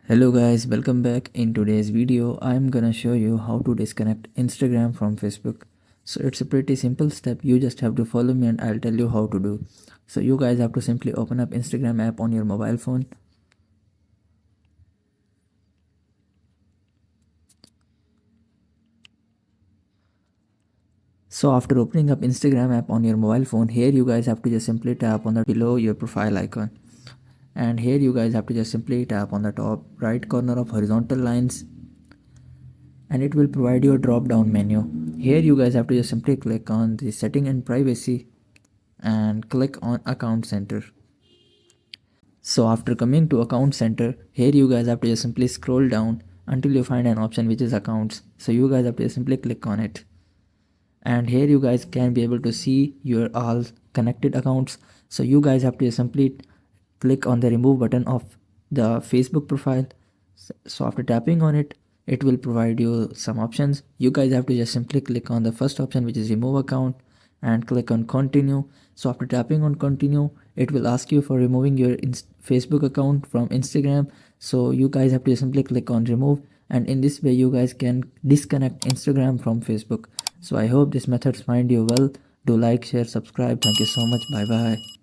Hello guys, welcome back. In today's video I'm gonna show you how to disconnect Instagram from Facebook. So it's a pretty simple step. You just have to follow me and I'll tell you how to do. So you guys have to simply open up Instagram app on your mobile phone. So after opening up Instagram app on your mobile phone, here you guys have to just simply tap on the below your profile icon. And here you guys have to just simply tap on the top right corner of horizontal lines, and it will provide you a drop down menu. Here you guys have to just simply click on the setting and privacy and click on account center. So after coming to account center, here you guys have to just simply scroll down until you find an option which is accounts. So you guys have to just simply click on it, and here you guys can be able to see your all connected accounts. So you guys have to just simply click on the remove button of the Facebook profile. So after tapping on it, it will provide you some options. You guys have to just simply click on the first option, which is remove account, and click on continue. So after tapping on continue, it will ask you for removing your Facebook account from Instagram. So you guys have to simply click on remove, and in this way you guys can disconnect Instagram from Facebook. So I hope this method find you well. Do like, share, subscribe. Thank you so much. Bye bye.